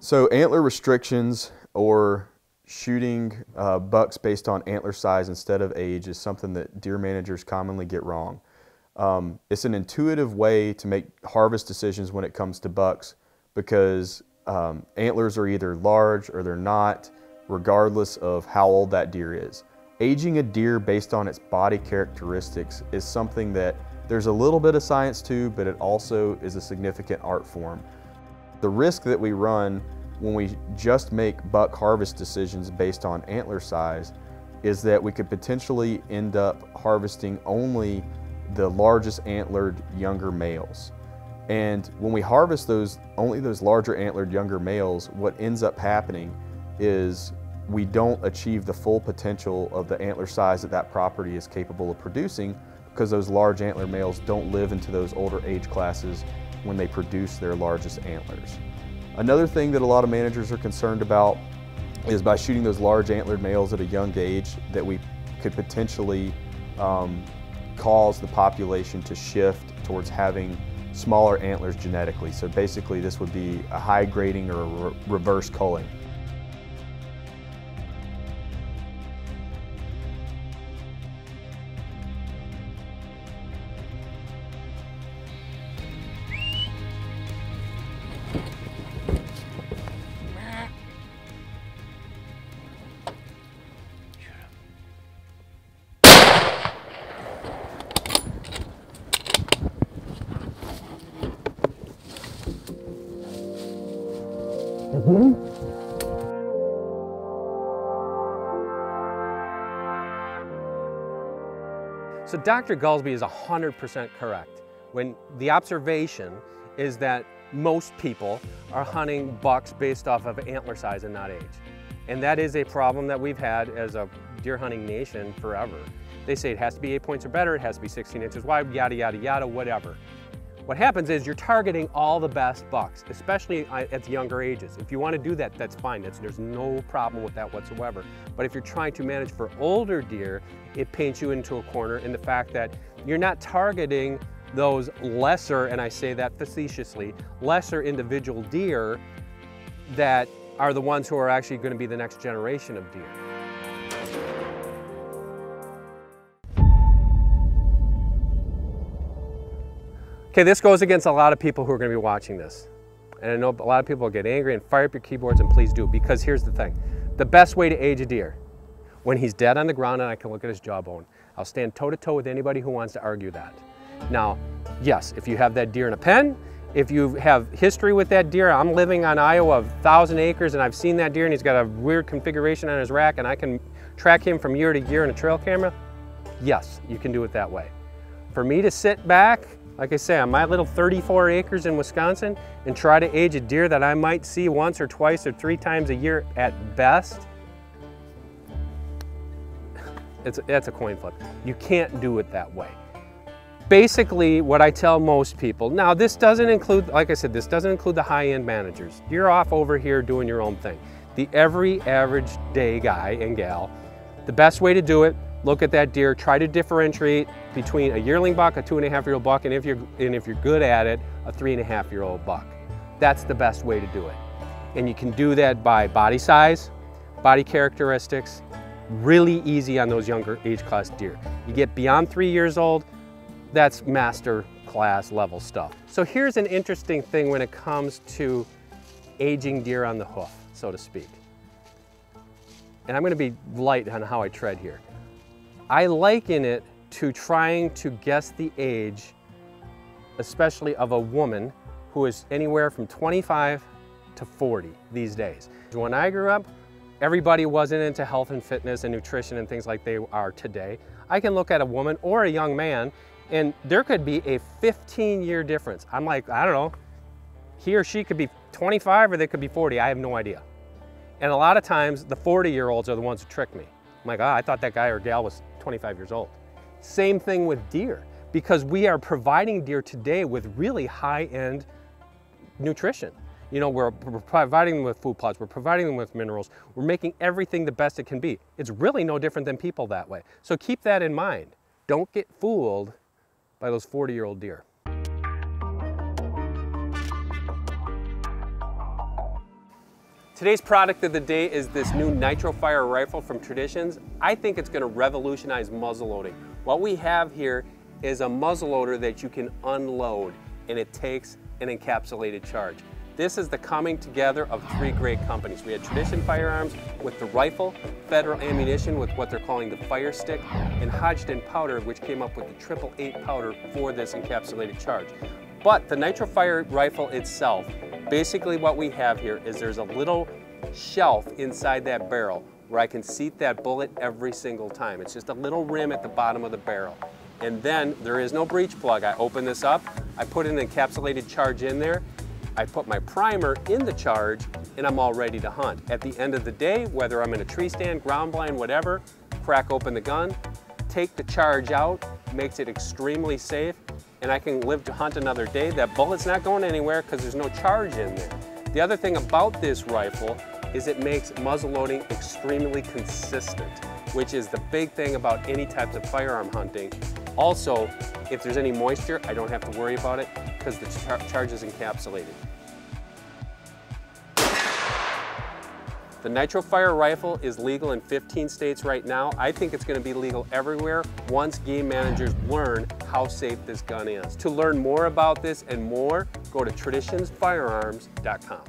So antler restrictions or shooting bucks based on antler size instead of age is something that deer managers commonly get wrong. It's an intuitive way to make harvest decisions when it comes to bucks because antlers are either large or they're not, regardless of how old that deer is. Aging a deer based on its body characteristics is something that there's a little bit of science to, but it also is a significant art form. The risk that we run when we just make buck harvest decisions based on antler size is that we could potentially end up harvesting only the largest antlered younger males. And when we harvest only those larger antlered younger males, what ends up happening is we don't achieve the full potential of the antler size that that property is capable of producing because those large antler males don't live into those older age classes when they produce their largest antlers. Another thing that a lot of managers are concerned about is by shooting those large antlered males at a young age that we could potentially cause the population to shift towards having smaller antlers genetically. So basically this would be a high grading or a reverse culling. So Dr. Gulsby is 100% correct when the observation is that most people are hunting bucks based off of antler size and not age. And that is a problem that we've had as a deer hunting nation forever. They say it has to be 8 points or better, it has to be 16 inches wide, yada, yada, yada, whatever. What happens is you're targeting all the best bucks, especially at the younger ages. If you want to do that, that's fine. There's no problem with that whatsoever. But if you're trying to manage for older deer, it paints you into a corner in the fact that you're not targeting those lesser, and I say that facetiously, lesser individual deer that are the ones who are actually going to be the next generation of deer. Okay, this goes against a lot of people who are going to be watching this. And I know a lot of people will get angry and fire up your keyboards, and please do, because here's the thing. The best way to age a deer, when he's dead on the ground and I can look at his jawbone, I'll stand toe-to-toe with anybody who wants to argue that. Now, yes, if you have that deer in a pen, if you have history with that deer, I'm living on Iowa, 1,000 acres, and I've seen that deer and he's got a weird configuration on his rack and I can track him from year to year in a trail camera, yes, you can do it that way. For me to sit back, like I say, on my little 34 acres in Wisconsin and try to age a deer that I might see once or twice or 3 times a year at best, that's a coin flip. You can't do it that way. Basically, what I tell most people, now this doesn't include, like I said, this doesn't include the high-end managers. You're off over here doing your own thing. The every average day guy and gal, the best way to do it, look at that deer, try to differentiate between a yearling buck, a 2.5-year-old buck, and if you're good at it, a 3.5-year-old buck. That's the best way to do it. And you can do that by body size, body characteristics, really easy on those younger age class deer. You get beyond 3 years old, that's master class level stuff. So here's an interesting thing when it comes to aging deer on the hoof, so to speak. And I'm going to be light on how I tread here. I liken it to trying to guess the age, especially of a woman who is anywhere from 25 to 40 these days. When I grew up, everybody wasn't into health and fitness and nutrition and things like they are today. I can look at a woman or a young man and there could be a 15-year difference. I'm like, I don't know, he or she could be 25 or they could be 40, I have no idea. And a lot of times the 40-year-olds are the ones who trick me. I'm like, I thought that guy or gal was 25 years old. Same thing with deer, because we are providing deer today with really high-end nutrition. You know, we're providing them with food plots, we're providing them with minerals, we're making everything the best it can be. It's really no different than people that way. So keep that in mind. Don't get fooled by those 40-year-old deer. Today's product of the day is this new Nitro Fire rifle from Traditions. I think it's going to revolutionize muzzleloading. What we have here is a muzzleloader that you can unload, and it takes an encapsulated charge. This is the coming together of three great companies. We had Tradition Firearms with the rifle, Federal Ammunition with what they're calling the fire stick, and Hodgdon Powder, which came up with the 888 powder for this encapsulated charge. But the Nitro Fire rifle itself, basically what we have here is there's a little shelf inside that barrel where I can seat that bullet every single time. It's just a little rim at the bottom of the barrel. And then there is no breech plug. I open this up, I put an encapsulated charge in there, I put my primer in the charge, and I'm all ready to hunt. At the end of the day, whether I'm in a tree stand, ground blind, whatever, crack open the gun, take the charge out, makes it extremely safe, and I can live to hunt another day. That bullet's not going anywhere because there's no charge in there. The other thing about this rifle is it makes muzzleloading extremely consistent, which is the big thing about any types of firearm hunting. Also, if there's any moisture, I don't have to worry about it because the charge is encapsulated. The Nitro Fire rifle is legal in 15 states right now. I think it's going to be legal everywhere once game managers learn how safe this gun is. To learn more about this and more, go to traditionsfirearms.com.